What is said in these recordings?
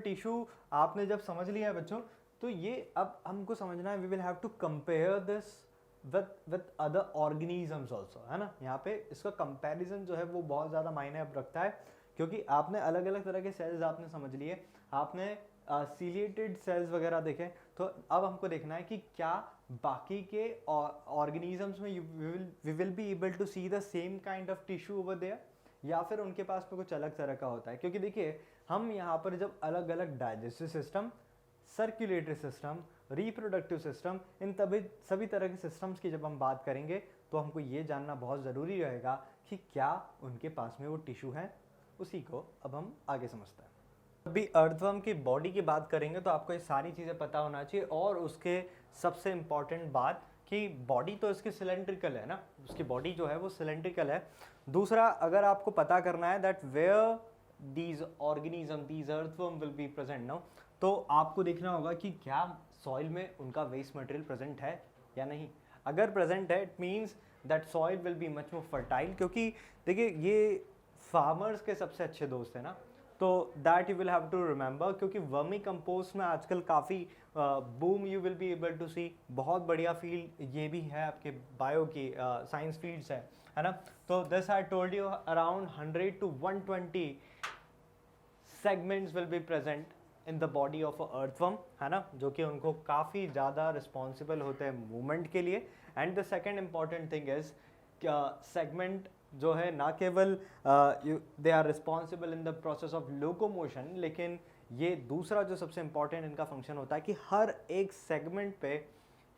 Tissue आपने जब समझ लिया है बच्चों, तो ये अब हमको समझना है, we will have to compare this with other organisms also, है ना। यहाँ पे इसका कंपैरिजन जो है वो बहुत ज़्यादा मायने अब रखता है, क्योंकि आपने अलग अलग तरह के सेल्स आपने समझ लिए, आपने सीलिएटेड सेल्स वगैरह देखे, तो अब हमको देखना है कि क्या बाकी के ऑर्गेनिजम्स में we will be able to see the same kind of tissue over there, या फिर उनके पास में कुछ अलग तरह का होता है। क्योंकि देखिए हम यहाँ पर जब अलग अलग digestive system, circulatory system, reproductive system, इन सभी तरह के सिस्टम्स की जब हम बात करेंगे, तो हमको ये जानना बहुत ज़रूरी रहेगा कि क्या उनके पास में वो टिश्यू है। उसी को अब हम आगे समझते हैं। अभी अर्थवर्म की बॉडी की बात करेंगे तो आपको ये सारी चीज़ें पता होना चाहिए, और उसके सबसे इम्पॉर्टेंट बात कि बॉडी तो इसकी सिलेंड्रिकल है ना, उसकी बॉडी जो है वो सिलेंड्रिकल है। दूसरा, अगर आपको पता करना है that where these organism, these earthworm will be present now, तो आपको देखना होगा कि क्या सॉइल में उनका वेस्ट मटेरियल प्रेजेंट है या नहीं। अगर प्रेजेंट है, it means that soil will be much more fertile, क्योंकि देखिए ये फार्मर्स के सबसे अच्छे दोस्त हैं ना, तो that you will have to remember, क्योंकि वर्मी कंपोस्ट में आजकल काफ़ी boom you will be able to see, बहुत बढ़िया फील्ड ये भी है आपके बायो की, साइंस फील्ड्स है ना। तो this I told you around 100 to 120 segments will be present in the body of a earthworm, है ना, जो कि उनको काफ़ी ज़्यादा रिस्पॉन्सिबल होते हैं मूवमेंट के लिए। And the second important thing is segment जो है ना केवल they are responsible in the process of locomotion, लेकिन ये दूसरा जो सबसे इंपॉर्टेंट इनका फंक्शन होता है कि हर एक सेगमेंट पे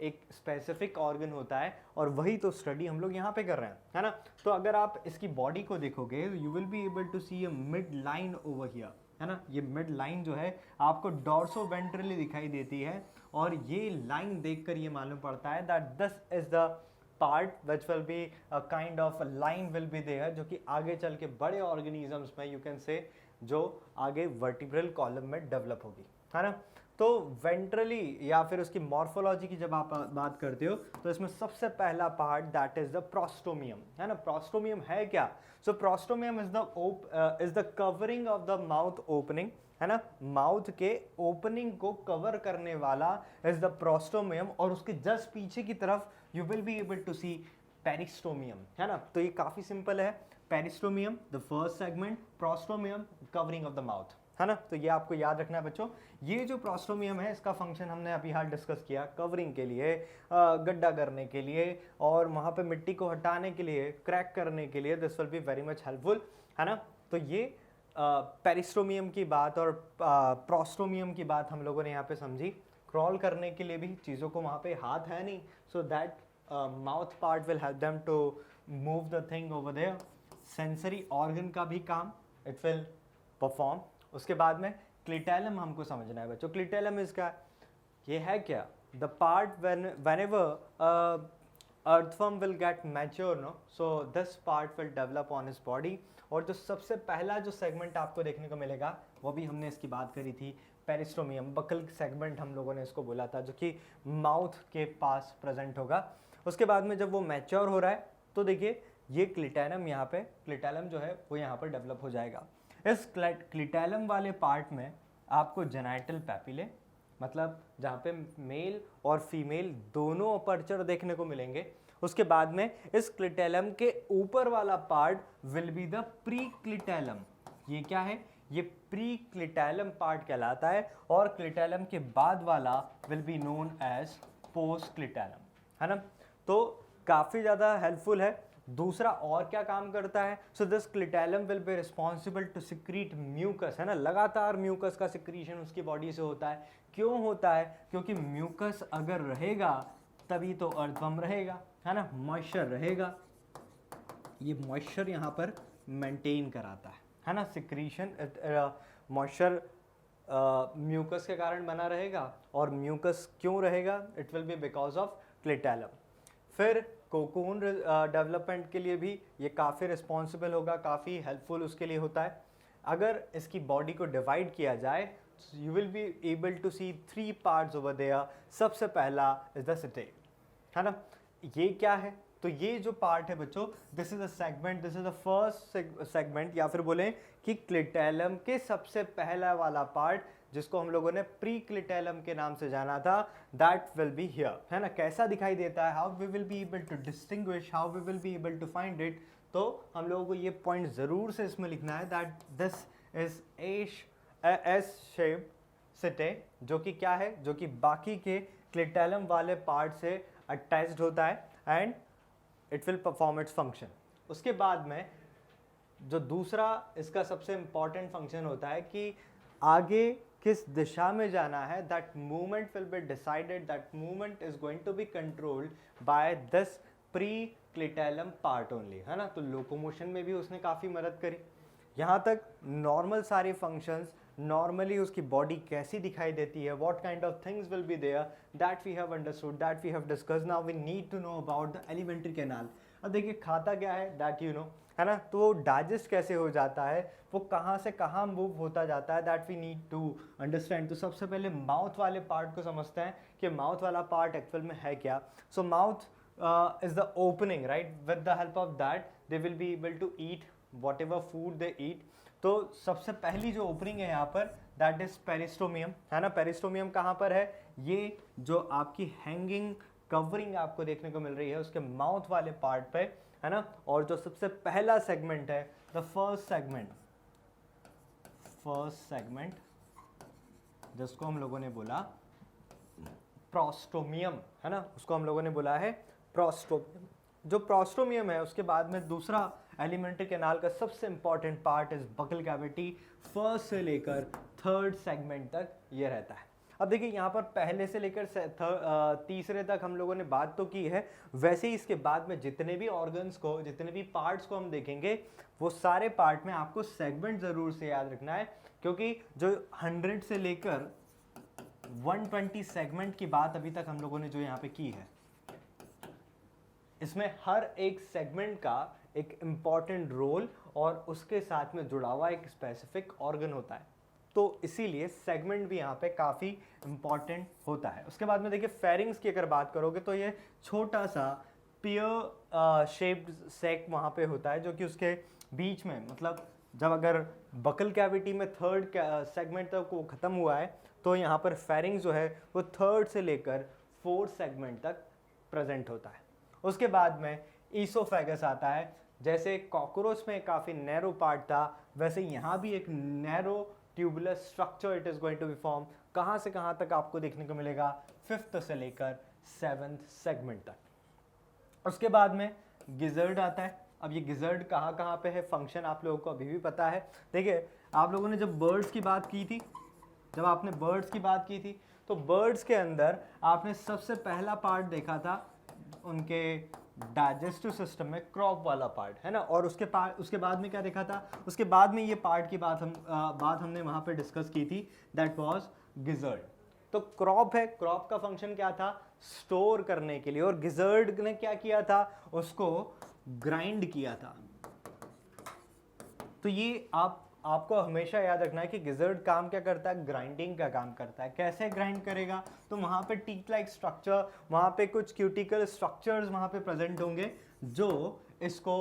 एक स्पेसिफिक ऑर्गन होता है, और वही तो स्टडी हम लोग यहाँ पे कर रहे हैं, है ना। तो अगर आप इसकी बॉडी को देखोगे, you will be able to see a mid line over here, है ना। ये मिड लाइन जो है आपको डॉर्सो वेंट्रली दिखाई देती है, और ये लाइन देखकर ये मालूम पड़ता है that this is the part which will be a kind of line will be there, जो कि आगे चल के बड़े ऑर्गेनिजम्स में यू कैन से जो आगे वर्टिब्रल कॉलम में डेवलप होगी, है ना। तो वेंट्रली या फिर उसकी मॉर्फोलॉजी की जब आप बात करते हो, तो इसमें सबसे पहला part that is the prostomium, है ना। प्रोस्टोमियम है क्या? So prostomium is the covering of the mouth opening, है ना। माउथ के ओपनिंग को कवर करने वाला इज द प्रोस्टोमियम, और उसके जस्ट पीछे की तरफ you will be able to see peristomium, है ना। तो ये काफी सिंपल है, peristomium the first segment, prostomium covering of the mouth, है ना। तो ये आपको याद रखना है बच्चों। ये जो प्रोस्टोमियम है, इसका फंक्शन हमने अभी हाल डिस्कस किया, कवरिंग के लिए, गड्ढा करने के लिए, और वहाँ पे मिट्टी को हटाने के लिए, क्रैक करने के लिए, this will be very much helpful, है ना। तो ये पेरिस्टोमियम की बात और प्रोस्टोमियम की बात हम लोगों ने यहाँ पे समझी। क्रॉल करने के लिए भी चीज़ों को वहाँ पे हाथ है नहीं, so that mouth part will help them to move the thing over there. Sensory organ का भी काम इट विल परफॉर्म। उसके बाद में क्लिटेलम हमको समझना है बच्चों। क्लिटेलम इसका ये है क्या? The part whenever earthworm will get mature, no, so this part will develop on his body। और जो सबसे पहला जो सेगमेंट आपको देखने को मिलेगा, वो भी हमने इसकी बात करी थी, पेरिस्टोमियम, बकल सेगमेंट हम लोगों ने इसको बोला था, जो कि माउथ के पास प्रेजेंट होगा। उसके बाद में जब वो मैच्योर हो रहा है, तो देखिए ये क्लिटेलम, यहाँ पे क्लिटेलम जो है वो यहाँ पर डेवलप हो जाएगा। इस क्लिटेलम वाले पार्ट में आपको जेनाइटल पैपिले, मतलब जहाँ पे मेल और फीमेल दोनों अपर्चर देखने को मिलेंगे। उसके बाद में इस क्लिटेलम के ऊपर वाला part will be the pre clitellum. ये क्या है? ये प्री क्लिटेलम पार्ट कहलाता है, और क्लिटेलम के बाद वाला will be known as post clitellum, है ना। तो काफ़ी ज़्यादा हेल्पफुल है। दूसरा और क्या काम करता है? So this clitellum will be responsible to secrete mucus, है ना। लगातार म्यूकस का सिक्रीशन उसकी बॉडी से होता है। क्यों होता है? क्योंकि म्यूकस अगर रहेगा तभी तो अर्थवर्म रहेगा, है ना, मॉइस्चर रहेगा। ये मॉइस्चर यहाँ पर मेंटेन कराता है ना। सिक्रीशन मॉइस्चर म्यूकस के कारण बना रहेगा, और म्यूकस क्यों रहेगा? It will be because of clitellum. फिर कोकून डेवलपमेंट के लिए भी ये काफ़ी रिस्पॉन्सिबल होगा, काफ़ी हेल्पफुल उसके लिए होता है। अगर इसकी बॉडी को डिवाइड किया जाए, you will be able to see 3 parts over there. सबसे पहला इज द सिटे, है ना। ये क्या है? तो ये जो पार्ट है बच्चों, this is a segment, this is the first segment, या फिर बोलें कि क्लिटेलम के सबसे पहला वाला पार्ट जिसको हम लोगों ने प्री क्लिटेलम के नाम से जाना था, दैट विल बी हियर, है ना। कैसा दिखाई देता है, how we will be able to distinguish, how we will be able to find it. तो हम लोगों को ये पॉइंट जरूर से इसमें लिखना है that this is S shape setae, जो कि क्या है, जो कि बाकी के क्लिटेलम वाले पार्ट से अटैच्ड होता है and it will perform its function. उसके बाद में जो दूसरा इसका सबसे इंपॉर्टेंट फंक्शन होता है कि आगे किस दिशा में जाना है, that movement will be decided, that movement is going to be controlled by this pre clitellum part only, है ना। तो लोकोमोशन में भी उसने काफ़ी मदद करी। यहाँ तक नॉर्मल सारे फंक्शंस, नॉर्मली उसकी बॉडी कैसी दिखाई देती है, what kind of things will be there, that we have understood, that we have discuss. Now we need to know about the alimentary canal. अब देखिए खाता क्या है, दैट यू नो, है ना। तो वो डाइजेस्ट कैसे हो जाता है, वो कहाँ से कहाँ मूव होता जाता है, that we need to understand. तो सबसे पहले माउथ वाले पार्ट को समझते हैं कि माउथ वाला पार्ट एक्चुअल में है क्या। सो mouth is the opening, right? With the help of that they will be able to eat whatever food they eat. तो सबसे पहली जो ओपनिंग है यहाँ पर, दैट इज पेरिस्टोमियम, है ना। पेरिस्टोमियम कहाँ पर है, ये जो आपकी हैंगिंग कवरिंग आपको देखने को मिल रही है उसके माउथ वाले पार्ट पे, है ना। और जो सबसे पहला सेगमेंट है, द फर्स्ट सेगमेंट जिसको हम लोगों ने बोला प्रोस्टोमियम, है ना, उसको हम लोगों ने बोला है प्रोस्टोमियम। जो प्रोस्टोमियम है उसके बाद में दूसरा एलिमेंट्री कैनाल का सबसे important part is buccal cavity, first से लेकर थर्ड सेगमेंट तक ये रहता है। अब देखिए यहाँ पर पहले से लेकर तीसरे तक हम लोगों ने बात तो की है, वैसे ही इसके बाद में जितने भी ऑर्गन्स को, जितने भी पार्ट्स को हम देखेंगे, वो सारे पार्ट में आपको सेगमेंट जरूर से याद रखना है, क्योंकि जो 100 से लेकर 120 सेगमेंट की बात अभी तक हम लोगों ने जो यहाँ पे की है, इसमें हर एक सेगमेंट का एक इम्पॉर्टेंट रोल और उसके साथ में जुड़ा हुआ एक स्पेसिफिक ऑर्गन होता है। तो इसीलिए सेगमेंट भी यहाँ पे काफ़ी इम्पॉर्टेंट होता है। उसके बाद में देखिए फेरिंग्स की अगर बात करोगे तो ये छोटा सा पियर शेप्ड सैक वहाँ पे होता है, जो कि उसके बीच में, मतलब जब अगर बकल कैविटी में थर्ड सेगमेंट तक वो ख़त्म हुआ है, तो यहाँ पर फेरिंग्स जो है वो थर्ड से लेकर फोर्थ सेगमेंट तक प्रेजेंट होता है। उसके बाद में ईसोफेगस आता है। जैसे कॉकरोच में काफ़ी नैरो पार्ट था, वैसे यहाँ भी एक narrow tubular structure it is going to be form. कहाँ से कहाँ तक आपको देखने को मिलेगा, 5th से लेकर 7th सेगमेंट तक। उसके बाद में गिजर्ड आता है। अब ये गिजर्ड कहाँ कहाँ पे है, फंक्शन आप लोगों को अभी भी पता है। देखिए आप लोगों ने जब बर्ड्स की बात की थी, जब आपने बर्ड्स की बात की थी, तो बर्ड्स के अंदर आपने सबसे पहला पार्ट देखा था उनके डाइजेस्टिव सिस्टम में, क्रॉप वाला पार्ट, है ना। और उसके बाद में क्या देखा था, उसके बाद में ये पार्ट की बात हमने वहाँ पे डिस्कस की थी, दैट वाज गिजर्ड। तो क्रॉप है, क्रॉप का फंक्शन क्या था, स्टोर करने के लिए, और गिजर्ड ने क्या किया था, उसको ग्राइंड किया था। तो ये आपको हमेशा याद रखना है कि गिजर्ड काम क्या करता है, ग्राइंडिंग का काम करता है। कैसे ग्राइंड करेगा, तो वहाँ पे टीथ लाइक स्ट्रक्चर, वहाँ पे कुछ क्यूटिकल स्ट्रक्चर्स वहाँ पे प्रेजेंट होंगे, जो इसको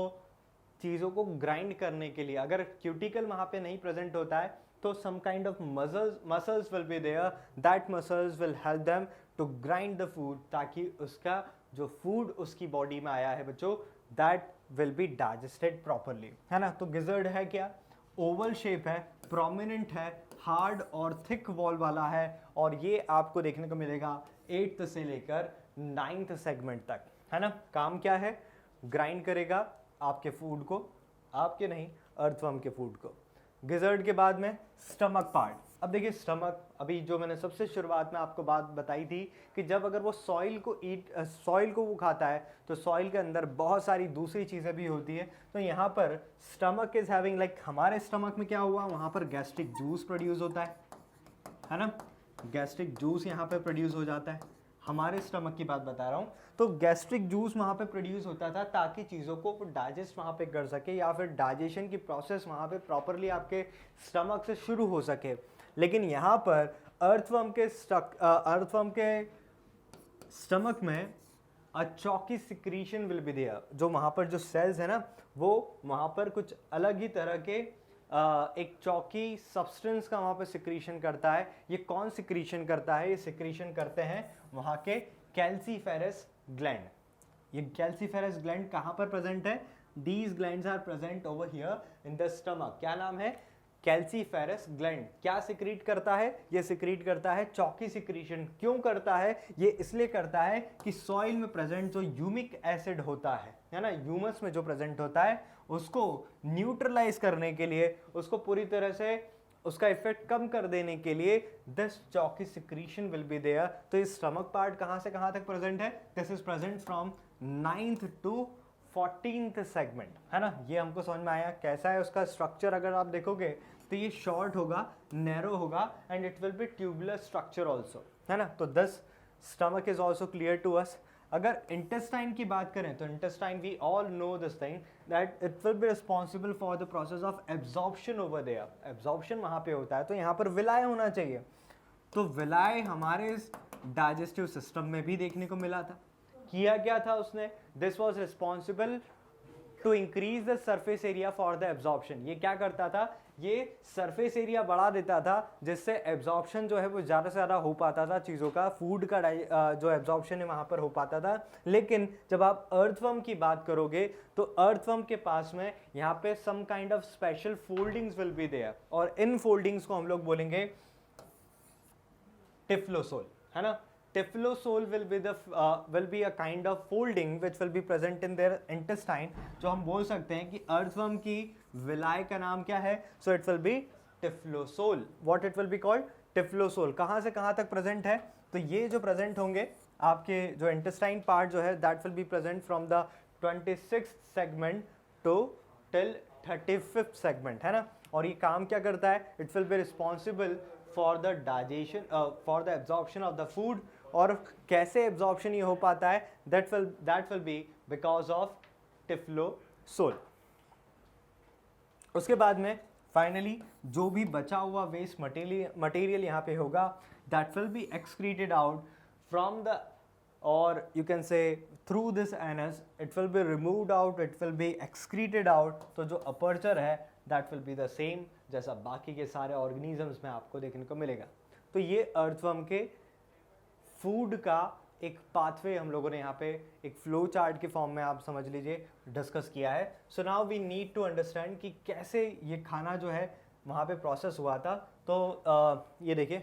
चीज़ों को ग्राइंड करने के लिए, अगर क्यूटिकल वहाँ पे नहीं प्रेजेंट होता है तो some kind of muscles will be there, that muscles will help them to grind the food, ताकि उसका जो फूड उसकी बॉडी में आया है बच्चों, that will be digested properly, है ना। तो गिजर्ड है क्या, ओवल शेप है, प्रोमिनेंट है, हार्ड और थिक वॉल वाला है, और ये आपको देखने को मिलेगा 8th से लेकर 9th सेगमेंट तक, है ना। काम क्या है, ग्राइंड करेगा आपके फूड को, आपके नहीं, अर्थवर्म के फूड को। गिजर्ड के बाद में स्टमक पार्ट। अब देखिए स्टमक, अभी जो मैंने सबसे शुरुआत में आपको बात बताई थी कि जब अगर वो सॉइल को वो खाता है, तो सॉइल के अंदर बहुत सारी दूसरी चीज़ें भी होती है। तो यहाँ पर स्टमक इज हैविंग, लाइक हमारे स्टमक में क्या हुआ, वहाँ पर गैस्ट्रिक जूस प्रोड्यूस होता है ना। गैस्ट्रिक जूस यहाँ पे प्रोड्यूस हो जाता है, हमारे स्टमक की बात बता रहा हूँ। तो गैस्ट्रिक जूस वहाँ पे प्रोड्यूस होता था ताकि चीज़ों को डाइजेस्ट वहाँ पे कर सके, या फिर डाइजेशन की प्रोसेस वहाँ पे प्रॉपरली आपके स्टमक से शुरू हो सके। लेकिन यहाँ पर अर्थवर्म के स्टमक में अ चॉकी सिक्रीशन विल बी देयर, जो वहाँ पर जो सेल्स है ना वो वहाँ पर कुछ अलग ही तरह के एक चॉकी सब्सटेंस का वहाँ पर सिक्रीशन करता है। ये कौन सिक्रीशन करता है? ये सिक्रीशन करते हैं वहाँ के कैल्सीफेरस ग्लैंड। ये कैल्सीफेरस ग्लैंड कहाँ पर प्रेजेंट है? These glands are present over here in the stomach. क्या नाम है? Calciferous gland. क्या सिक्रीट करता है? ये सिक्रीट करता है चॉकी सिक्रीशन। क्यों करता है? ये इसलिए करता है कि सॉइल में प्रेजेंट जो ह्यूमिक एसिड होता है ना, ह्यूमस में जो प्रेजेंट होता है, उसको न्यूट्रलाइज करने के लिए, उसको पूरी तरह से उसका इफेक्ट कम कर देने के लिए this chalky secretion will be there. तो इस स्टमक पार्ट कहाँ से कहाँ तक प्रेजेंट है? This is present from 9th to 14th segment, है ना। ये हमको समझ में आया कैसा है उसका स्ट्रक्चर। अगर आप देखोगे तो ये शॉर्ट होगा, नैरो होगा and it will be tubular structure also, है ना। तो this stomach is also clear to us. अगर इंटेस्टाइन की बात करें तो intestine we all know this thing that it will be responsible for the process of absorption over there. Absorption वहाँ पे होता है, तो यहाँ पर विलाय होना चाहिए। तो विलाय हमारे इस डाइजेस्टिव सिस्टम में भी देखने को मिला था। किया क्या था उसने? This was responsible to increase the surface area for the absorption. ये क्या करता था? ये सरफेस एरिया बढ़ा देता था जिससे एब्जॉर्प्शन जो है वो ज़्यादा से ज़्यादा हो पाता था चीज़ों का, फूड का जो एब्जॉर्प्शन है वहाँ पर हो पाता था। लेकिन जब आप अर्थवर्म की बात करोगे तो अर्थवर्म के पास में यहाँ पे some kind of special foldings will be there, और इन फोल्डिंग्स को हम लोग बोलेंगे टिफ्लोसोल, है ना। Typhlosole will be a kind of folding which will be present in their intestine, जो हम बोल सकते हैं कि अर्थवर्म की विलाय का नाम क्या है? So it will B typhlosole. What it will be called? Typhlosole. कहाँ से कहाँ तक प्रेजेंट है? तो ये जो प्रेजेंट होंगे आपके जो इंटेस्टाइन पार्ट जो है that will be present from the 26th segment to till 35th segment, है ना। और ये काम क्या करता है? It will be responsible for the digestion, for the absorption of the food. और कैसे एब्जॉर्प्शन ये हो पाता है? That will be because of typhlosole. उसके बाद में फाइनली जो भी बचा हुआ वेस्ट मटेरियल यहाँ पे होगा that will be excreted out from the, और you can say through this anus, it will be removed out, it will be excreted out. तो जो अपर्चर है that will be the same जैसा बाकी के सारे ऑर्गेनिजम्स में आपको देखने को मिलेगा। तो ये अर्थवर्म के फूड का एक पाथवे हम लोगों ने यहाँ पे एक फ्लो चार्ट के फॉर्म में आप समझ लीजिए डिस्कस किया है। So now we need to understand कि कैसे ये खाना जो है वहाँ पे प्रोसेस हुआ था। तो ये देखिए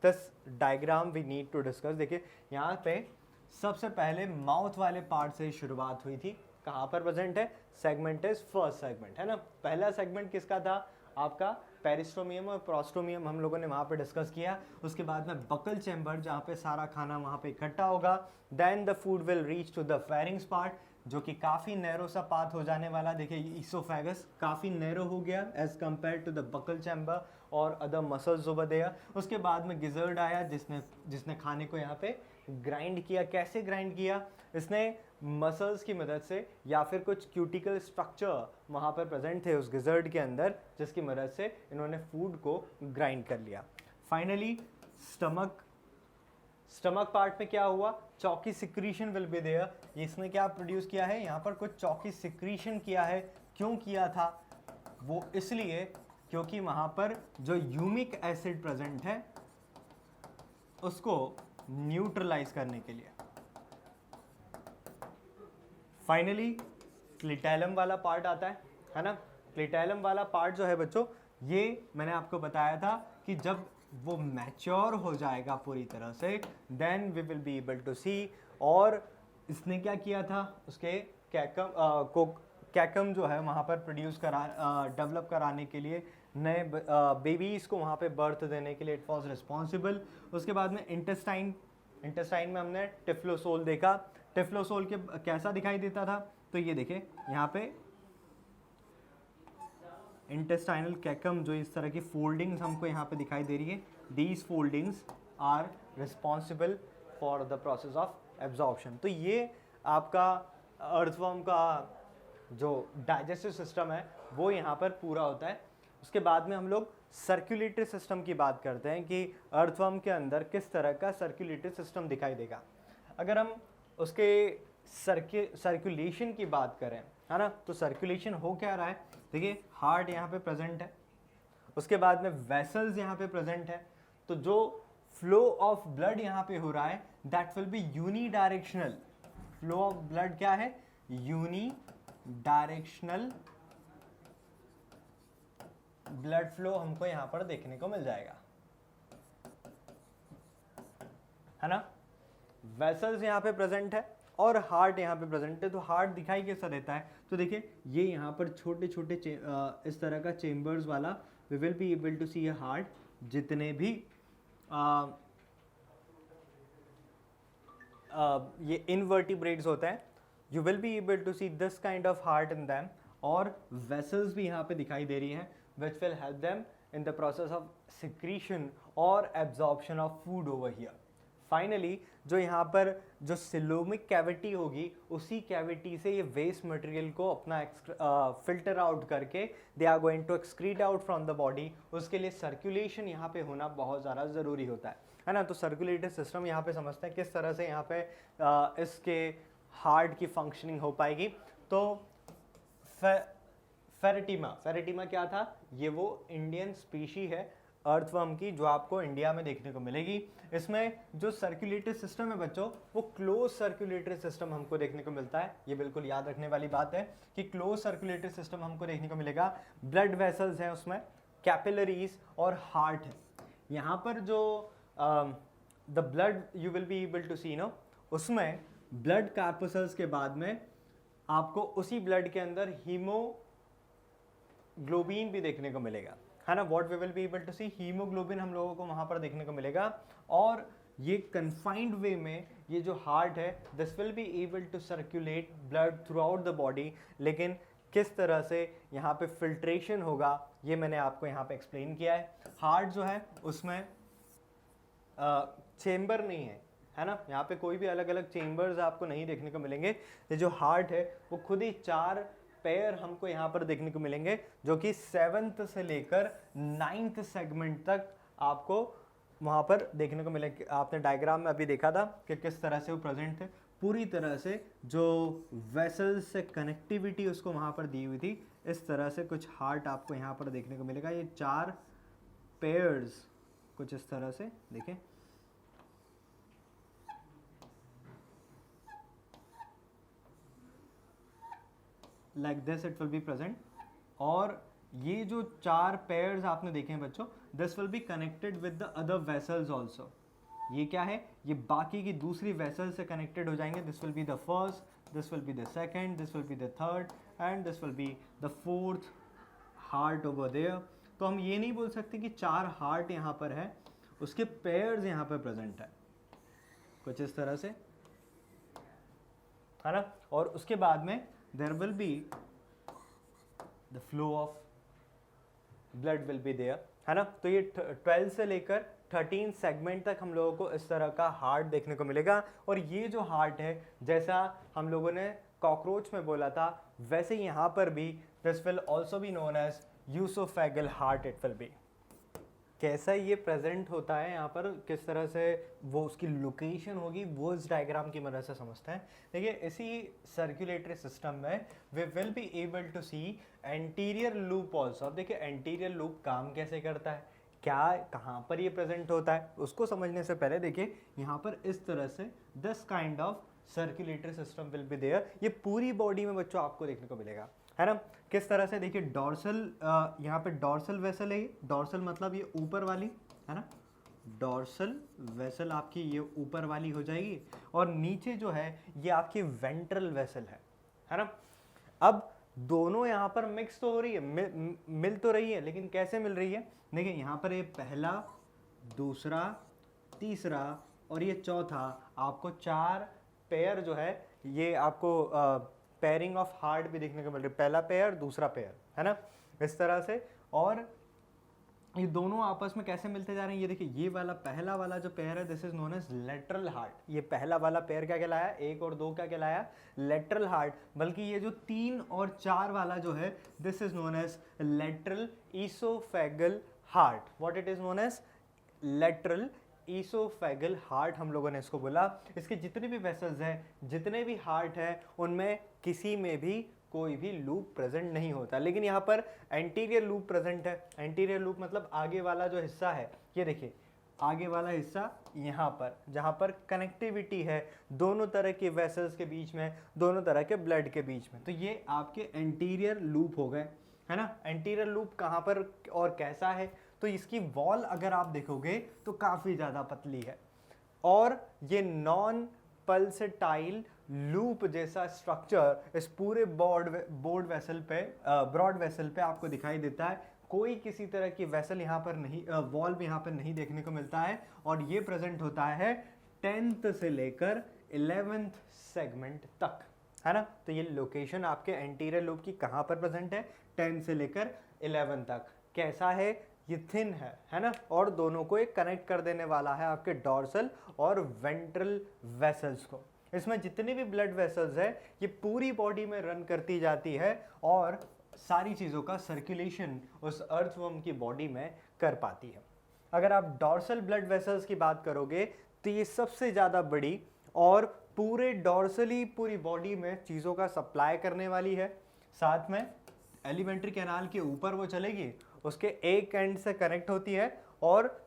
this diagram we need to discuss. देखिए यहाँ पे सबसे पहले माउथ वाले पार्ट से शुरुआत हुई थी। कहाँ पर प्रेजेंट है? सेगमेंट इज फर्स्ट सेगमेंट, है ना। पहला सेगमेंट किसका था? आपका पेरिस्टोमियम और प्रोस्टोमियम हम लोगों ने वहाँ पे डिस्कस किया। उसके बाद में बकल चैम्बर जहाँ पे सारा खाना वहाँ पे इकट्ठा होगा। Then the food will reach to the pharynx part, जो कि काफ़ी नैरो सा पाथ हो जाने वाला। देखिए ईसोफेगस काफ़ी नैरो हो गया as compare to the buccal chamber और अदर मसल्स ओवर देयर। उसके बाद में गिजर्ड आया जिसने खाने को यहाँ पे ग्राइंड किया। कैसे ग्राइंड किया? इसने मसल्स की मदद से या फिर कुछ क्यूटिकल स्ट्रक्चर वहाँ पर प्रेजेंट थे उस गिजर्ड के अंदर, जिसकी मदद से इन्होंने फूड को ग्राइंड कर लिया। फाइनली स्टमक पार्ट में क्या हुआ? चॉकी सिक्रीशन विल बी देयर। इसने क्या प्रोड्यूस किया है? यहाँ पर कुछ चॉकी सिक्रीशन किया है। क्यों किया था? वो इसलिए क्योंकि वहाँ पर जो ह्यूमिक एसिड प्रेजेंट है उसको न्यूट्रलाइज करने के लिए। फाइनली क्लिटैलम वाला पार्ट आता है ना। क्लिटैलम वाला पार्ट जो है बच्चों, ये मैंने आपको बताया था कि जब वो मैच्योर हो जाएगा पूरी तरह से then we will be able to see. और इसने क्या किया था? उसके कैकम जो है वहाँ पर डेवलप कराने के लिए, नए बेबीज़ को वहाँ पे बर्थ देने के लिए इट वॉज रिस्पॉन्सिबल। उसके बाद में इंटेस्टाइन में हमने टिफ्लोसोल देखा। टिफ्लोसोल के कैसा दिखाई देता था? तो ये देखिए यहाँ पे इंटेस्टाइनल कैकम, जो इस तरह की फोल्डिंग्स हमको यहाँ पे दिखाई दे रही है, these foldings are responsible for the process of absorption. तो ये आपका अर्थवर्म का जो डाइजेस्टिव सिस्टम है वो यहाँ पर पूरा होता है। उसके बाद में हम लोग सर्कुलेटरी सिस्टम की बात करते हैं कि अर्थवर्म के अंदर किस तरह का सर्कुलेटरी सिस्टम दिखाई देगा। अगर हम उसके सर्कुलेशन की बात करें, है ना, तो सर्कुलेशन हो क्या रहा है, देखिए हार्ट यहाँ पे प्रेजेंट है, उसके बाद में वेसल्स यहाँ पे प्रेजेंट है, तो जो फ्लो ऑफ ब्लड यहाँ पे हो रहा है that will be unidirectional. Flow of blood क्या है, यूनी डायरेक्शनल ब्लड फ्लो हमको यहाँ पर देखने को मिल जाएगा, है ना। वेसल्स यहाँ पे प्रेजेंट है और हार्ट यहाँ पे प्रेजेंट है, तो हार्ट दिखाई कैसा देता है, तो देखिए ये यहाँ पर छोटे छोटे इस तरह का चेम्बर्स वाला, we will be able to see a heart, जितने भी ये इनवर्टिब्रेट्स होते हैं, you will be able to see this kind of heart in them, और वेसल्स भी यहाँ पे दिखाई दे रही हैं which will help them in the process of secretion और absorption of food over here. Finally जो यहाँ पर जो सिलोमिक कैविटी होगी, उसी कैविटी से ये वेस्ट मटेरियल को अपना फिल्टर आउट करके they are going to excrete out from the body. उसके लिए सर्कुलेशन यहाँ पे होना बहुत ज़्यादा ज़रूरी होता है ना। तो सर्कुलेटरी सिस्टम यहाँ पे समझते हैं किस तरह से यहाँ पे इसके हार्ट की फंक्शनिंग हो पाएगी। तो फेरेटिमा क्या था, ये वो इंडियन स्पीशी है अर्थवर्म की जो आपको इंडिया में देखने को मिलेगी। इसमें जो सर्कुलेटरी सिस्टम है बच्चों, वो क्लोज सर्कुलेटरी सिस्टम हमको देखने को मिलता है। ये बिल्कुल याद रखने वाली बात है कि क्लोज सर्कुलेटरी सिस्टम हमको देखने को मिलेगा। ब्लड वेसल्स हैं उसमें, कैपिलरीज और हार्ट है। यहाँ पर जो the blood you will be able to see no, उसमें ब्लड कार्पसल्स के बाद में आपको उसी ब्लड के अंदर हीमोग्लोबिन भी देखने को मिलेगा, है ना। What we will be able to see, haemoglobin हम लोगों को वहां पर देखने को मिलेगा। और ये कन्फाइंड वे में ये जो हार्ट है this will be able to circulate blood throughout the body, लेकिन किस तरह से यहाँ पे फिल्ट्रेशन होगा ये मैंने आपको यहाँ पे एक्सप्लेन किया है। हार्ट जो है उसमें चेम्बर नहीं है ना, यहाँ पे कोई भी अलग अलग चेम्बर्स आपको नहीं देखने को मिलेंगे। ये जो हार्ट है वो खुद ही 4 पेयर हमको यहाँ पर देखने को मिलेंगे, जो कि 7th से लेकर 9th सेगमेंट तक आपको वहाँ पर देखने को मिलेंगे। आपने डायग्राम में अभी देखा था कि किस तरह से वो प्रेजेंट थे, पूरी तरह से जो वेसल्स से कनेक्टिविटी उसको वहाँ पर दी हुई थी। इस तरह से कुछ हार्ट आपको यहाँ पर देखने को मिलेगा। ये 4 पेयर्स कुछ इस तरह से देखें, like this it will be present. और ये जो 4 पेयर्स आपने देखे हैं बच्चों, this will be connected with the other vessels also. ये क्या है, ये बाकी की दूसरी वेसल से कनेक्टेड हो जाएंगे। This will be the first, this will be the second, this will be the third and this will be the 4th heart over there. तो हम ये नहीं बोल सकते कि 4 हार्ट यहाँ पर है, उसके पेयर्स यहाँ पर प्रेजेंट है कुछ इस तरह से, है ना। और उसके बाद में there will be the flow of blood will be there, है ना। तो ये 12 से लेकर 13 सेगमेंट तक हम लोगों को इस तरह का हार्ट देखने को मिलेगा। और ये जो हार्ट है, जैसा हम लोगों ने कॉकरोच में बोला था, वैसे यहाँ पर भी this will also be known as oesophageal heart. It will be कैसा ये प्रेजेंट होता है यहाँ पर, किस तरह से वो उसकी लोकेशन होगी, वो इस डायग्राम की मदद से समझते हैं। देखिए इसी सर्कुलेटरी सिस्टम में we will be able to see anterior loop also. अब देखिए एंटीरियर लूप काम कैसे करता है, क्या कहाँ पर ये प्रेजेंट होता है, उसको समझने से पहले देखिए यहाँ पर इस तरह से this kind of circulatory system will be there. ये पूरी बॉडी में बच्चों आपको देखने को मिलेगा, है ना। किस तरह से देखिए डॉर्सल, यहाँ पे डॉर्सल वेसल है। डॉर्सल मतलब ये ऊपर वाली, है ना। डॉर्सल वेसल आपकी ये ऊपर वाली हो जाएगी, और नीचे जो है ये आपकी वेंट्रल वेसल है ना। अब दोनों यहाँ पर मिक्स तो हो रही है, मिल तो रही है, लेकिन कैसे मिल रही है, देखिए यहाँ पर ये पहला, दूसरा, तीसरा और ये चौथा, आपको 4 पेयर जो है ये आपको पेयरिंग ऑफ हार्ट भी देखने को मिल रही है। पहला पेयर, दूसरा पेयर, है ना, इस तरह से। और ये दोनों आपस में कैसे मिलते जा रहे हैं, ये देखिए ये वाला पहला वाला जो पेयर है this is known as lateral heart. ये पहला वाला पेयर क्या कहलाया, 1 और 2 क्या कहलाया, लेटरल हार्ट। बल्कि ये जो 3 और 4 वाला जो है this is known as lateral oesophageal heart. What it is known as, lateral oesophageal heart हम लोगों ने इसको बोला। इसके जितने भी वेसल्स हैं, जितने भी हार्ट हैं, उनमें किसी में भी कोई भी लूप प्रेजेंट नहीं होता, लेकिन यहाँ पर एंटीरियर लूप प्रेजेंट है। एंटीरियर लूप मतलब आगे वाला जो हिस्सा है, ये देखिए आगे वाला हिस्सा यहाँ पर, जहाँ पर कनेक्टिविटी है दोनों तरह के वेसल्स के बीच में, दोनों तरह के ब्लड के बीच में, तो ये आपके एंटीरियर लूप हो गए, है ना। एंटीरियर लूप कहाँ पर और कैसा है, तो इसकी वॉल अगर आप देखोगे तो काफ़ी ज़्यादा पतली है, और ये नॉन पल्सेटाइल लूप जैसा स्ट्रक्चर इस पूरे ब्रॉड वेसल पे आपको दिखाई देता है। कोई किसी तरह की वेसल यहाँ पर नहीं, वॉल्व यहाँ पर नहीं देखने को मिलता है, और ये प्रेजेंट होता है 10th से लेकर 11th सेगमेंट तक, है ना। तो ये लोकेशन आपके एंटीरियर लूप की कहाँ पर प्रेजेंट है, 10 से लेकर 11 तक। कैसा है, ये थिन है ना, और दोनों को एक कनेक्ट कर देने वाला है आपके डॉर्सल और वेंट्रल वेसल्स को। इसमें जितनी भी ब्लड वेसल्स है ये पूरी बॉडी में रन करती जाती है, और सारी चीज़ों का सर्कुलेशन उस अर्थवर्म की बॉडी में कर पाती है। अगर आप डॉर्सल ब्लड वेसल्स की बात करोगे तो ये सबसे ज़्यादा बड़ी और पूरे डॉर्सली पूरी बॉडी में चीज़ों का सप्लाई करने वाली है। साथ में एलिमेंट्री कैनाल के ऊपर वो चलेगी, उसके एक एंड से कनेक्ट होती है, और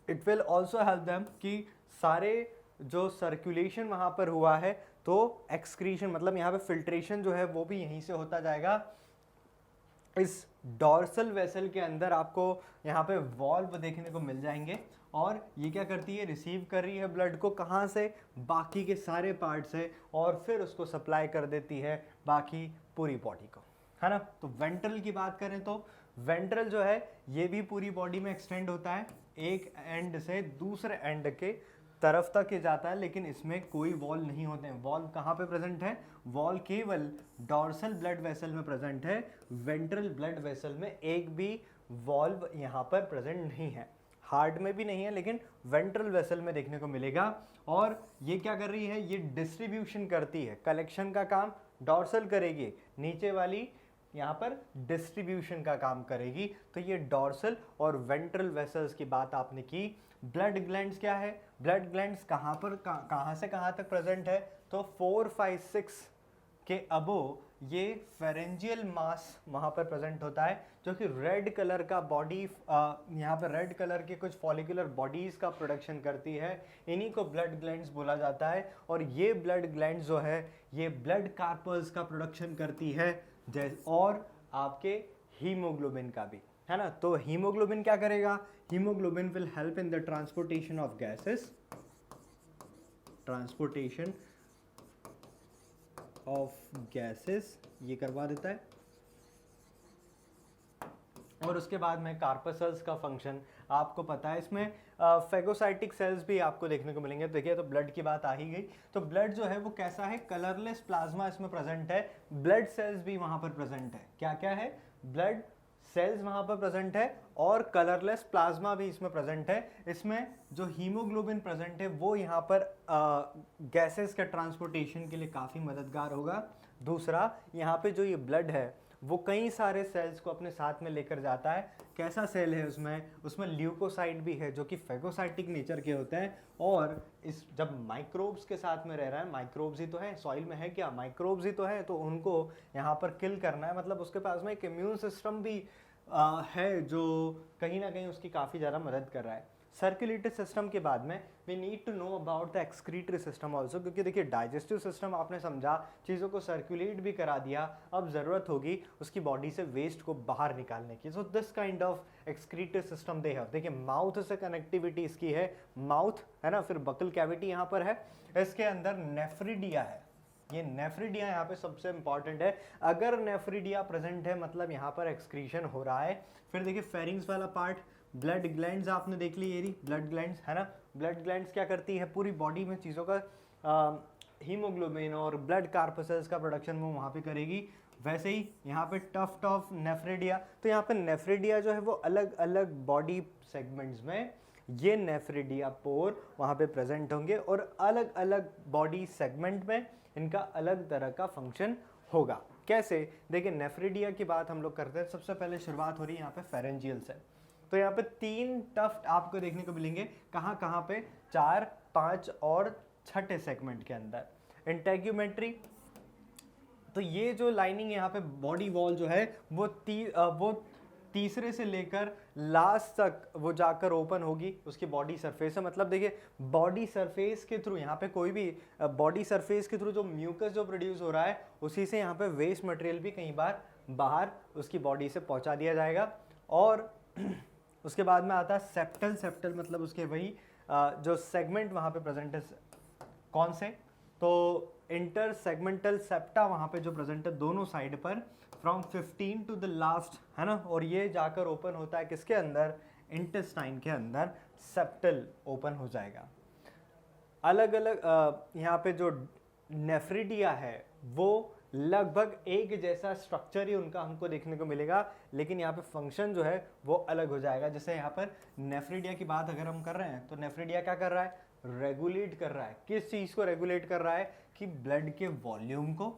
it will also help them कि सारे जो सर्कुलेशन वहाँ पर हुआ है, तो एक्सक्रीशन मतलब यहाँ पे फिल्ट्रेशन जो है वो भी यहीं से होता जाएगा। इस डॉर्सल वेसल के अंदर आपको यहाँ पे वॉल्व देखने को मिल जाएंगे, और ये क्या करती है, रिसीव कर रही है ब्लड को कहाँ से, बाकी के सारे पार्ट से, और फिर उसको सप्लाई कर देती है बाकी पूरी बॉडी को, है ना। तो वेंट्रल की बात करें तो वेंट्रल जो है ये भी पूरी बॉडी में एक्सटेंड होता है, एक एंड से दूसरे एंड के तरफ तक ही जाता है, लेकिन इसमें कोई वॉल नहीं होते हैं। वॉल कहाँ पे प्रेजेंट है, वॉल केवल डॉर्सल ब्लड वेसल में प्रेजेंट है, वेंट्रल ब्लड वेसल में एक भी वॉल्व यहाँ पर प्रेजेंट नहीं है। हार्ट में भी नहीं है, लेकिन वेंट्रल वेसल में देखने को मिलेगा। और ये क्या कर रही है, ये डिस्ट्रीब्यूशन करती है, कलेक्शन का काम डॉर्सल करेगी, नीचे वाली यहाँ पर डिस्ट्रीब्यूशन का काम करेगी। तो ये डॉर्सल और वेंट्रल वेसल्स की बात आपने की। ब्लड ग्लैंड्स क्या है, ब्लड ग्लैंड्स कहाँ पर कहाँ से कहाँ तक प्रेजेंट है, तो 4, 5, 6 के अबो ये फेरेंजियल मास वहाँ पर प्रेजेंट होता है, जो कि रेड कलर का बॉडी, यहाँ पर रेड कलर के कुछ फॉलिकुलर बॉडीज़ का प्रोडक्शन करती है। इन्हीं को ब्लड ग्लैंड्स बोला जाता है, और ये ब्लड ग्लैंड्स जो है ये ब्लड कार्पल्स का प्रोडक्शन करती है, और आपके हीमोग्लोबिन का भी, है ना। तो हीमोग्लोबिन क्या करेगा, haemoglobin will help in the transportation of gases, transportation of gases ये करवा देता है। और उसके बाद में कार्पसल्स का फंक्शन आपको पता है, इसमें फेगोसाइटिक सेल्स भी आपको देखने को मिलेंगे। देखिए तो ब्लड की बात आ ही गई, तो ब्लड जो है वो कैसा है, कलरलेस प्लाज्मा इसमें प्रेजेंट है, ब्लड सेल्स भी वहाँ पर प्रेजेंट है। क्या क्या है, ब्लड सेल्स वहाँ पर प्रेजेंट है, और कलरलेस प्लाज्मा भी इसमें प्रेजेंट है। इसमें जो हीमोग्लोबिन प्रेजेंट है वो यहाँ पर गैसेस के ट्रांसपोर्टेशन के लिए काफ़ी मददगार होगा। दूसरा, यहाँ पे जो ये ब्लड है वो कई सारे सेल्स को अपने साथ में लेकर जाता है। कैसा सेल है उसमें ल्यूकोसाइट भी है, जो कि फेगोसाइटिक नेचर के होते हैं। और इस जब माइक्रोब्स के साथ में रह रहा है, माइक्रोब्स ही तो है, सॉइल में है क्या, माइक्रोब्स ही तो है, तो उनको यहाँ पर किल करना है। मतलब उसके पास में एक इम्यून सिस्टम भी है, जो कहीं ना कहीं उसकी काफ़ी ज़्यादा मदद कर रहा है। सर्कुलेटरी सिस्टम के बाद में we need to know about the excretory system also, क्योंकि देखिए डाइजेस्टिव सिस्टम आपने समझा, चीज़ों को सर्कुलेट भी करा दिया, अब ज़रूरत होगी उसकी बॉडी से वेस्ट को बाहर निकालने की। So this kind of excretory system they have. देखिए माउथ से कनेक्टिविटी इसकी है, माउथ है ना, फिर बकल कैविटी यहाँ पर है, इसके अंदर नेफ्रिडिया है। ये नेफ्रिडिया यहाँ पे सबसे इंपॉर्टेंट है। अगर नेफ्रिडिया प्रेजेंट है मतलब यहाँ पर एक्सक्रीशन हो रहा है। फिर देखिए फेरिंग्स वाला पार्ट, ब्लड ग्लैंड्स आपने देख ली, ये ब्लड ग्लैंड्स है ना। ब्लड ग्लैंड्स क्या करती है, पूरी बॉडी में चीज़ों का हीमोग्लोबिन और ब्लड कार्पसल्स का प्रोडक्शन वो वहाँ पे करेगी। वैसे ही यहाँ पे टफ्ट ऑफ नेफ्रिडिया, तो यहाँ पे नेफ्रिडिया जो है वो अलग अलग बॉडी सेगमेंट्स में ये नेफ्रिडिया पोर वहाँ पे प्रेजेंट होंगे, और अलग अलग बॉडी सेगमेंट में इनका अलग तरह का फंक्शन होगा। कैसे, देखिए नेफ्रिडिया की बात हम लोग करते हैं। सबसे पहले शुरुआत हो रही है यहाँ पे फेरेंजियल से। तो यहाँ पे 3 टफ्ट आपको देखने को मिलेंगे, कहाँ कहाँ पे, 4, 5 और 6 सेगमेंट के अंदर। इंटेग्यूमेंट्री, तो ये जो लाइनिंग यहाँ पे बॉडी वॉल जो है वो तीसरे से लेकर लास्ट तक वो जाकर ओपन होगी उसकी बॉडी सरफेस है। मतलब देखिए बॉडी सरफेस के थ्रू, यहाँ पे कोई भी बॉडी सरफेस के थ्रू जो म्यूकस जो प्रोड्यूस हो रहा है उसी से यहाँ पे वेस्ट मटेरियल भी कई बार बाहर उसकी बॉडी से पहुँचा दिया जाएगा। और उसके बाद में आता है सेप्टल। सेप्टल मतलब उसके वही जो सेगमेंट वहाँ पे प्रेजेंट है, कौन से, तो इंटर सेगमेंटल सेप्टा वहाँ पे जो प्रेजेंट है दोनों साइड पर, फ्रॉम 15 टू द लास्ट, है ना। और ये जाकर ओपन होता है किसके अंदर, इंटेस्टाइन के अंदर सेप्टल ओपन हो जाएगा। अलग अलग यहाँ पे जो नेफ्रिडिया है वो लगभग एक जैसा स्ट्रक्चर ही उनका हमको देखने को मिलेगा, लेकिन यहाँ पे फंक्शन जो है वो अलग हो जाएगा। जैसे यहाँ पर नेफ्रिडिया की बात अगर हम कर रहे हैं तो नेफ्रिडिया क्या कर रहा है, रेगुलेट कर रहा है। किस चीज़ को रेगुलेट कर रहा है, कि ब्लड के वॉल्यूम को,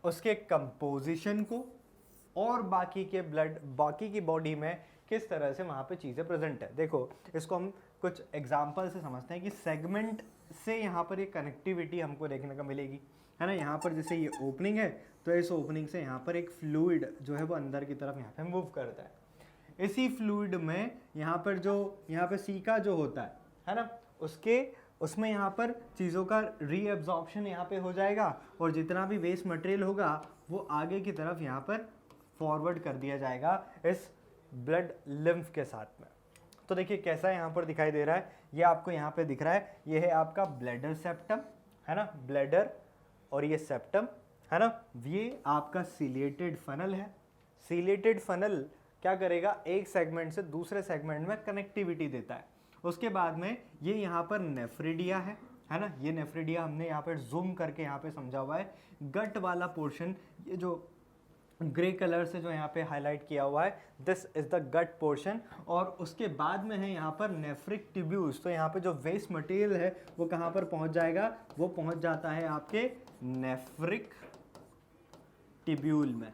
उसके कंपोजिशन को, और बाकी की बॉडी में किस तरह से वहाँ पे चीज़ें प्रेजेंट है। देखो इसको हम कुछ एग्जाम्पल से समझते हैं कि सेगमेंट से यहाँ पर ये कनेक्टिविटी हमको देखने को मिलेगी, है ना। यहाँ पर जैसे ये ओपनिंग है तो इस ओपनिंग से यहाँ पर एक फ्लूइड जो है वो अंदर की तरफ यहाँ पे मूव करता है। इसी फ्लूइड में यहाँ पर जो यहाँ पे सीका जो होता है ना, उसमें यहाँ पर चीज़ों का रीअब्जॉर्प्शन यहाँ पे हो जाएगा और जितना भी वेस्ट मटेरियल होगा वो आगे की तरफ यहाँ पर फॉरवर्ड कर दिया जाएगा इस ब्लड लिम्फ के साथ में। तो देखिए कैसा यहाँ पर दिखाई दे रहा है, ये आपको यहाँ पे दिख रहा है, ये है आपका ब्लैडर सेप्टम, है ना, ब्लैडर, और ये सेप्टम, है ना। ये आपका सिलेटेड फनल है। सिलेटेड फनल क्या करेगा, एक सेगमेंट से दूसरे सेगमेंट में कनेक्टिविटी देता है। उसके बाद में ये यहाँ पर नेफ्रिडिया है ना। ये नेफ्रिडिया हमने यहाँ पर जूम करके यहाँ पे समझा हुआ है। गट वाला पोर्शन, ये जो ग्रे कलर से जो यहाँ पे हाईलाइट किया हुआ है, this is the gut portion. और उसके बाद में है यहाँ पर नेफ्रिक ट्यूब्यूल्स। तो यहाँ पे जो वेस्ट मटेरियल है वो कहाँ पर पहुँच जाएगा, वो पहुँच जाता है आपके नेफ्रिक ट्यूब्यूल में।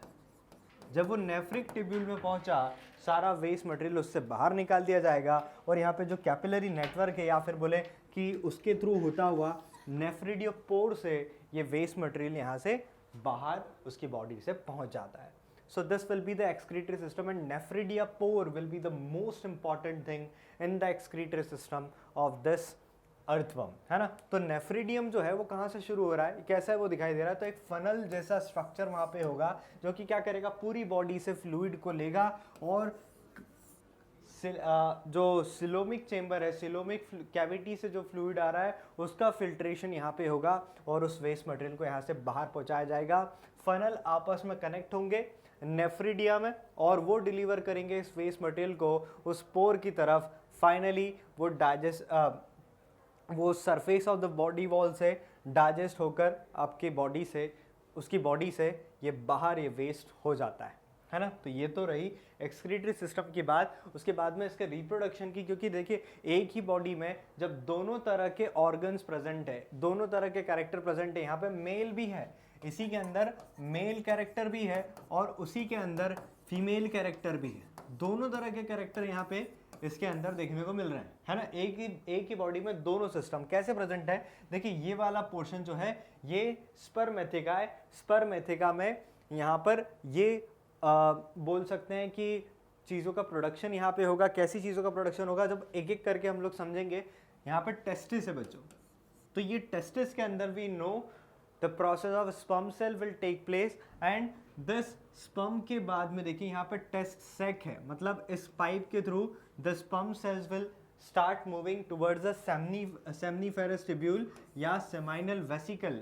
जब वो नेफ्रिक ट्यूब्यूल में पहुंचा, सारा वेस्ट मटेरियल उससे बाहर निकाल दिया जाएगा और यहाँ पे जो कैपिलरी नेटवर्क है, या फिर बोले कि उसके थ्रू होता हुआ नेफ्रिडियोपोर से ये वेस्ट मटेरियल यहाँ से बाहर उसकी बॉडी से पहुंच जाता है। So this will be the excretory system and nephridiopore will be the most important thing in the excretory system of this earthworm, है ना। तो नेफ्रिडियम जो है वो कहाँ से शुरू हो रहा है, कैसा है वो दिखाई दे रहा है। तो एक फनल जैसा स्ट्रक्चर वहाँ पे होगा जो कि क्या करेगा, पूरी बॉडी से फ्लूइड को लेगा और जो सिलोमिक चेंबर है, सिलोमिक कैविटी से जो फ्लूइड आ रहा है उसका फिल्ट्रेशन यहाँ पे होगा और उस वेस्ट मटेरियल को यहाँ से बाहर पहुँचाया जाएगा। फनल आपस में कनेक्ट होंगे नेफ्रिडिया में और वो डिलीवर करेंगे इस वेस्ट मटेरियल को उस पोर की तरफ। फाइनली वो surface of the body wall से डाइजेस्ट होकर आपकी बॉडी से, उसकी बॉडी से ये बाहर ये वेस्ट हो जाता है ना। तो ये तो रही एक्सक्रीटरी सिस्टम की बात। उसके बाद में इसके रिप्रोडक्शन की, क्योंकि देखिए एक ही बॉडी में जब दोनों तरह के ऑर्गन्स प्रेजेंट है, दोनों तरह के कैरेक्टर प्रेजेंट है, यहाँ पे मेल भी है, इसी के अंदर मेल कैरेक्टर भी है और उसी के अंदर फीमेल कैरेक्टर भी है। दोनों तरह के कैरेक्टर यहाँ पे इसके अंदर देखने को मिल रहे हैं, है ना। एक ही बॉडी में दोनों सिस्टम कैसे प्रेजेंट है। देखिए ये वाला पोर्शन जो है ये स्पर्मेथिका है। स्पर्मेथिका में यहाँ पर ये बोल सकते हैं कि चीज़ों का प्रोडक्शन यहाँ पे होगा। कैसी चीज़ों का प्रोडक्शन होगा, जब एक एक करके हम लोग समझेंगे। यहाँ पर टेस्टिस है बच्चों, तो ये टेस्टिस के अंदर we know the process of sperm cell will take place and this sperm के बाद में देखिए यहाँ पे टेस्ट सेक है, मतलब इस पाइप के through the sperm cells will start moving towards the seminiferous tubule या सेमाइनल वेसिकल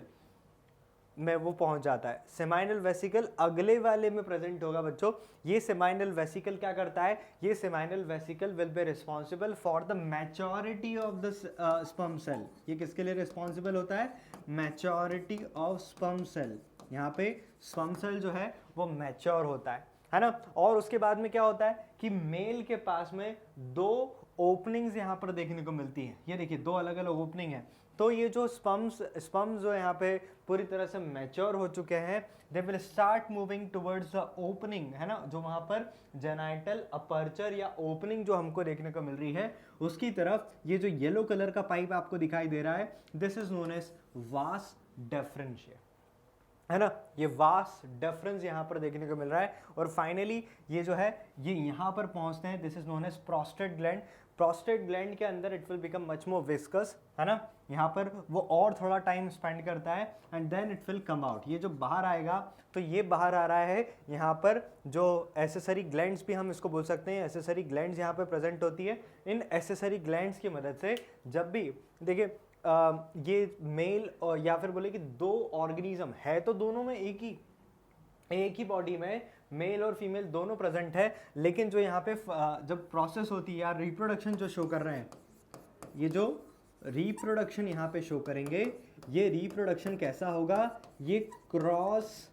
में वो पहुंच जाता है। सेमाइनल वेसिकल अगले वाले में प्रेजेंट होगा बच्चों। ये सेमाइनल वेसिकल क्या करता है, ये seminal vesicle will be responsible for the maturity of the sperm cell. ये किसके लिए रिस्पॉन्सिबल होता है, मैच्योरिटी ऑफ स्पर्म सेल। यहाँ पे स्पर्म सेल जो है वो मैच्योर होता है ना। और उसके बाद में क्या होता है कि मेल के पास में दो ओपनिंग्स यहाँ पर देखने को मिलती है। ये देखिए दो अलग अलग ओपनिंग है। तो ये जो स्पर्म्स जो यहाँ पे पूरी तरह से मैच्योर हो चुके हैं, they will start moving towards the opening, है ना, जो वहाँ पर जेनाइटल अपर्चर या ओपनिंग जो हमको देखने को मिल रही है उसकी तरफ। ये जो येलो कलर का पाइप आपको दिखाई दे रहा है, दिस इज नोन एज वास डेफरेंशिया, है ना, ये वास डिफरेंस यहाँ पर देखने को मिल रहा है। और फाइनली ये जो है ये यहाँ पर पहुँचते हैं, this is known as prostate gland. Prostate gland के अंदर it will become much more viscous, है ना, यहाँ पर वो और थोड़ा टाइम स्पेंड करता है and then it will come out. ये जो बाहर आएगा तो ये बाहर आ रहा है, यहाँ पर जो एसेसरी ग्लैंड्स भी हम इसको बोल सकते हैं, एसेसरी ग्लैंड्स यहाँ पर प्रेजेंट होती है। इन एसेसरी ग्लैंड्स की मदद से जब भी देखिए ये मेल और या फिर बोले कि दो ऑर्गेनिज्म है तो दोनों में एक ही बॉडी में मेल और फीमेल दोनों प्रेजेंट है, लेकिन जो यहाँ पे जब प्रोसेस होती है या रिप्रोडक्शन जो शो कर रहे हैं, ये जो रिप्रोडक्शन यहाँ पे शो करेंगे, ये रिप्रोडक्शन कैसा होगा, ये क्रॉस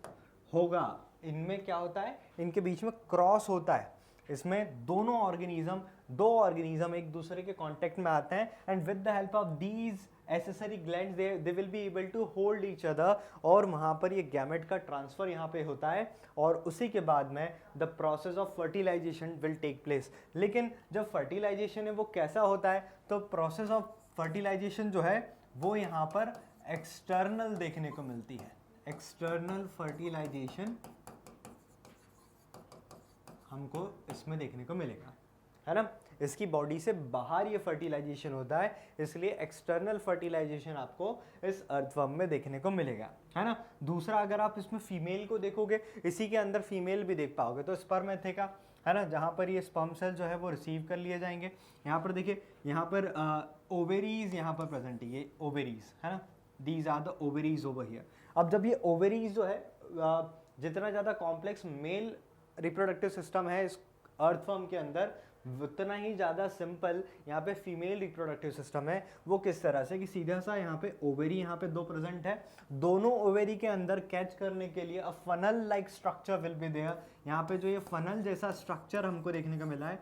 होगा। इनमें क्या होता है, इनके बीच में क्रॉस होता है, इसमें दो ऑर्गेनिज्म एक दूसरे के कांटेक्ट में आते हैं and with the help of these accessory glands they will be able to hold each other, और वहाँ पर ये गैमेट का ट्रांसफर यहाँ पे होता है और उसी के बाद में the process of fertilisation will take place. लेकिन जब फर्टिलाइजेशन है वो कैसा होता है, तो प्रोसेस ऑफ फर्टिलाइजेशन जो है वो यहाँ पर एक्सटर्नल देखने को मिलती है। एक्सटर्नल फर्टिलाइजेशन हमको इसमें देखने को मिलेगा, है ना, इसकी बॉडी से बाहर ये फर्टिलाइजेशन होता है, इसलिए एक्सटर्नल फर्टिलाइजेशन आपको इस अर्थवर्म में देखने को मिलेगा, है ना। दूसरा, अगर आप इसमें फीमेल को देखोगे, इसी के अंदर फीमेल भी देख पाओगे, तो स्पर्मेथिका, है ना, जहाँ पर ये स्पर्म सेल जो है वो रिसीव कर लिए जाएंगे। यहाँ पर देखिए, यहाँ पर ओवेरीज यहाँ पर प्रेजेंट है, ये ओवेरीज, है ना, these are the ovaries over here. अब जब ये ओवेरीज जो है जितना ज़्यादा कॉम्प्लेक्स मेल रिप्रोडक्टिव सिस्टम है इस अर्थवर्म के अंदर, उतना ही ज़्यादा सिंपल यहाँ पे फीमेल रिप्रोडक्टिव सिस्टम है। वो किस तरह से कि सीधा सा यहाँ पे ओवेरी यहाँ पे दो प्रेजेंट है, दोनों ओवेरी के अंदर कैच करने के लिए a funnel like structure will be there. यहाँ पे जो ये फनल जैसा स्ट्रक्चर हमको देखने को मिला है,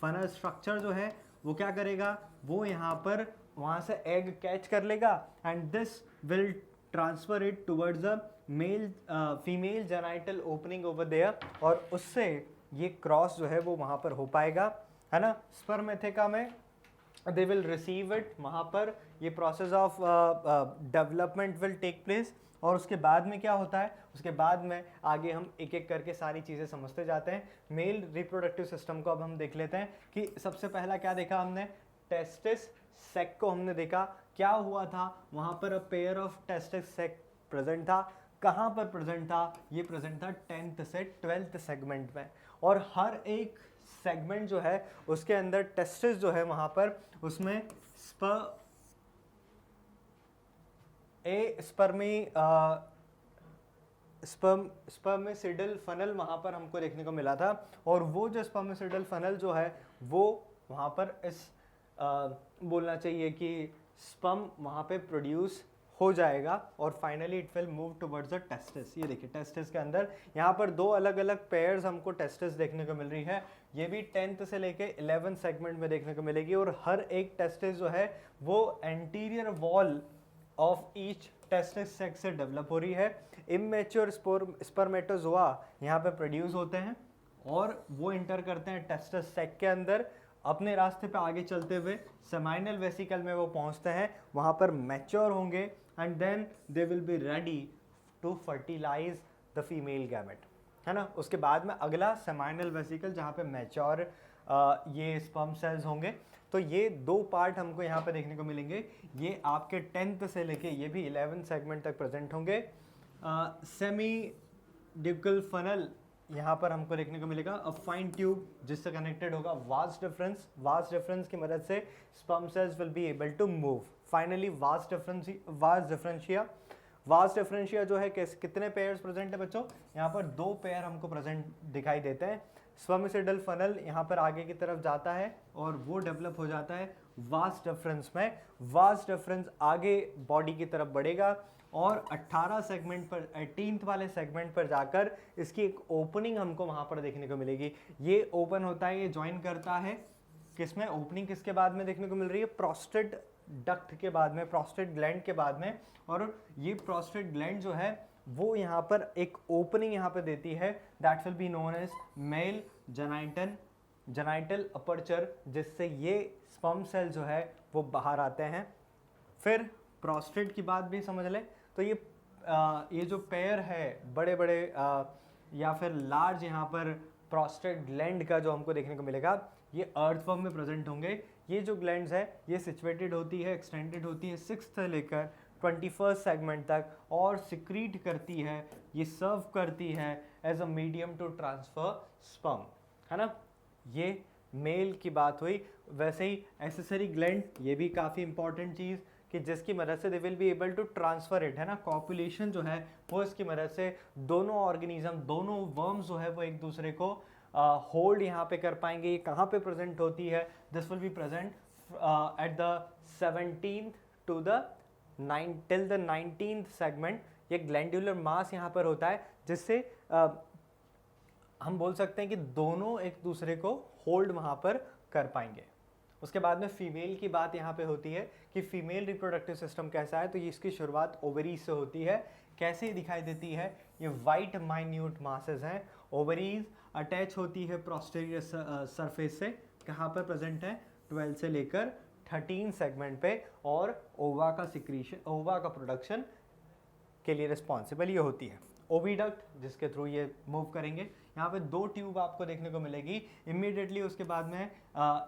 फनल स्ट्रक्चर जो है वो क्या करेगा, वो यहाँ पर वहाँ से एग कैच कर लेगा and this will transfer it towards the male female genital opening over there, और उससे ये क्रॉस जो है वो वहाँ पर हो पाएगा, है ना। स्पर्मेथिका में दे विल रिसीव इट, वहाँ पर ये process of development will take place, और उसके बाद में क्या होता है, उसके बाद में आगे हम एक एक करके सारी चीज़ें समझते जाते हैं। मेल रिप्रोडक्टिव सिस्टम को अब हम देख लेते हैं कि सबसे पहला क्या देखा हमने, टेस्टिस सेक को हमने देखा। क्या हुआ था, वहाँ पर a pair of testis sac present था। कहाँ पर प्रेजेंट था, ये प्रेजेंट था 10th से 12th सेगमेंट में, और हर एक सेगमेंट जो है उसके अंदर टेस्टिस जो है वहाँ पर उसमें स्पर्मिसिडल फनल वहाँ पर हमको देखने को मिला था, और वो जो स्पर्मिसिडल फनल जो है वो वहाँ पर इस बोलना चाहिए कि स्पर्म वहाँ पे प्रोड्यूस हो जाएगा और finally it will move towards the testis. ये देखिए टेस्टिस के अंदर यहाँ पर दो अलग अलग पेयर्स हमको टेस्टिस देखने को मिल रही है, ये भी 10th से लेके 11th सेगमेंट में देखने को मिलेगी, और हर एक टेस्टिस जो है वो anterior wall of each testis sac से डेवलप हो रही है। इमेच्योर स्पर्मेटोजोआ यहाँ पे प्रोड्यूस होते हैं और वो इंटर करते हैं टेस्टिस सेक के अंदर, अपने रास्ते पे आगे चलते हुए सेमाइनल वेसिकल में वो पहुंचते हैं, वहाँ पर मैच्योर होंगे and then they will be ready to fertilise the female gamete, है ना। उसके बाद में अगला सेमाइनल वेसिकल जहाँ पे मैच्योर ये स्पर्म सेल्स होंगे। तो ये दो पार्ट हमको यहाँ पे देखने को मिलेंगे, ये आपके 10th से लेके ये भी 11th सेगमेंट तक प्रेजेंट होंगे। सेमी ड्यूकल फनल यहाँ पर हमको देखने को मिलेगा, अ फाइन ट्यूब जिससे कनेक्टेड होगा वास डिफरेंस की मदद से sperm cells will be able to move. Finally vas deferentia जो है कितने पेयर्स प्रेजेंट है बच्चों, यहाँ पर दो पेयर हमको प्रेजेंट दिखाई देते हैं। स्पर्मिसिडल फनल यहाँ पर आगे की तरफ जाता है और वो डेवलप हो जाता है वास डिफरेंस में। वास डिफरेंस आगे बॉडी की तरफ बढ़ेगा और 18 सेगमेंट पर 18th वाले सेगमेंट पर जाकर इसकी एक ओपनिंग हमको वहाँ पर देखने को मिलेगी। ये ओपन होता है, ये ज्वाइन करता है किसमें, ओपनिंग किसके बाद में देखने को मिल रही है, प्रोस्टेट डक्ट के बाद में, प्रोस्टेट ग्लैंड के बाद में, और ये प्रोस्टेट ग्लैंड जो है वो यहाँ पर एक ओपनिंग यहाँ पे देती है, that will be known as male genital aperture, जिससे ये स्पर्म सेल जो है वो बाहर आते हैं। फिर प्रोस्टेट की बात भी समझ लें तो ये जो पेयर है बड़े बड़े या फिर लार्ज यहाँ पर प्रोस्टेट ग्लैंड का जो हमको देखने को मिलेगा, ये अर्थवर्म में प्रेजेंट होंगे। ये जो ग्लैंड्स है ये सिचुएटेड होती है, एक्सटेंडेड होती है 6th से लेकर 21st सेगमेंट तक, और सिक्रीट करती है, ये सर्व करती है as a medium to transfer sperm, है ना। ये मेल की बात हुई। वैसे ही एसेसरी ग्लैंड, ये भी काफ़ी इंपॉर्टेंट चीज़ कि जिसकी मदद से they will be able to transfer it, है ना। कॉपुलेशन जो है वो इसकी मदद से दोनों ऑर्गेनिज्म, दोनों वर्म्स जो है वो एक दूसरे को होल्ड यहाँ पे कर पाएंगे। ये कहाँ पे प्रेजेंट होती है? This will be present at the 17th to the 19th segment. ये ग्लैंडुलर मास यहाँ पर होता है, जिससे हम बोल सकते हैं कि दोनों एक दूसरे को होल्ड वहाँ पर कर पाएंगे। उसके बाद में फीमेल की बात यहाँ पे होती है कि फीमेल रिप्रोडक्टिव सिस्टम कैसा है, तो ये इसकी शुरुआत ओवरीज से होती है। कैसे दिखाई देती है? ये वाइट माइन्यूट मासेस हैं। ओवरीज अटैच होती है प्रोस्टेरियर सरफेस से, कहाँ पर प्रेजेंट है? 12 से लेकर 13 सेगमेंट पे, और ओवा का सिक्रीशन, ओवा का प्रोडक्शन के लिए रिस्पॉन्सिबल ये होती है। ओविडक्ट, जिसके थ्रू ये मूव करेंगे। यहाँ पे 2 ट्यूब आपको देखने को मिलेगी। इमीडिएटली उसके बाद में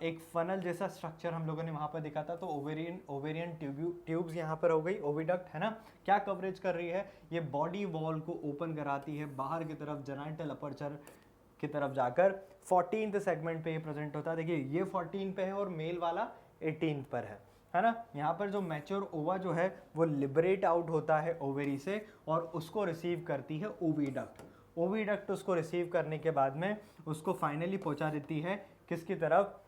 एक फनल जैसा स्ट्रक्चर हम लोगों ने वहाँ पर दिखा था, तो ओवेरियन ट्यूब्स यहाँ पर हो गई। ओविडक्ट, है ना, क्या कवरेज कर रही है? ये बॉडी वॉल को ओपन कराती है बाहर की तरफ, जेनाइटल अपर्चर की तरफ जाकर। 14th सेगमेंट पे ये प्रेजेंट होता है। देखिए ये 14 पे है और मेल वाला 18 पर है ना। यहाँ पर जो मैच्योर ओवा जो है वो लिबरेट आउट होता है ओवेरी से, और उसको रिसीव करती है ओविडक्ट। ओविडक्ट उसको रिसीव करने के बाद में उसको फाइनली पहुँचा देती है किसकी तरफ?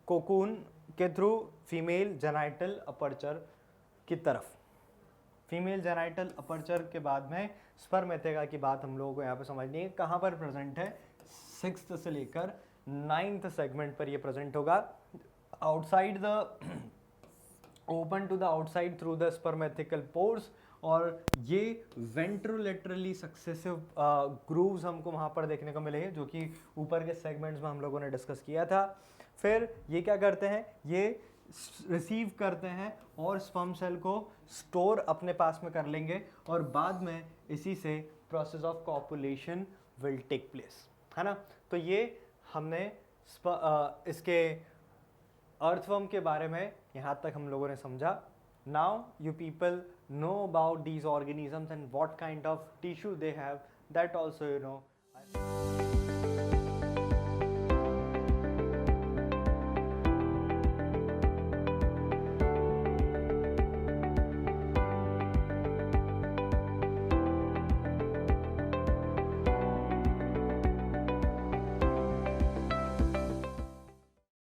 कोकून के थ्रू फीमेल जेनाइटल अपर्चर की तरफ। फीमेल जेनाइटल अपर्चर के बाद में स्पर्मेथिका की बात हम लोगों को यहाँ पे समझनी है। कहाँ पर प्रेजेंट है? 6th से लेकर 9th सेगमेंट पर ये प्रेजेंट होगा। Outside the open to the outside through the spermathecal pores, और ये वेंट्रोलेटरली सक्सेसिव ग्रूव्स हमको वहाँ पर देखने को मिलेंगे, जो कि ऊपर के सेगमेंट्स में हम लोगों ने डिस्कस किया था। फिर ये क्या करते हैं? ये रिसीव करते हैं और स्पर्म सेल को स्टोर अपने पास में कर लेंगे, और बाद में इसी से process of copulation will take place, है ना। तो ये हमने इसके अर्थवर्म के बारे में यहाँ तक हम लोगों ने समझा। Now you people know about these organisms and what kind of tissue they have, that also you know.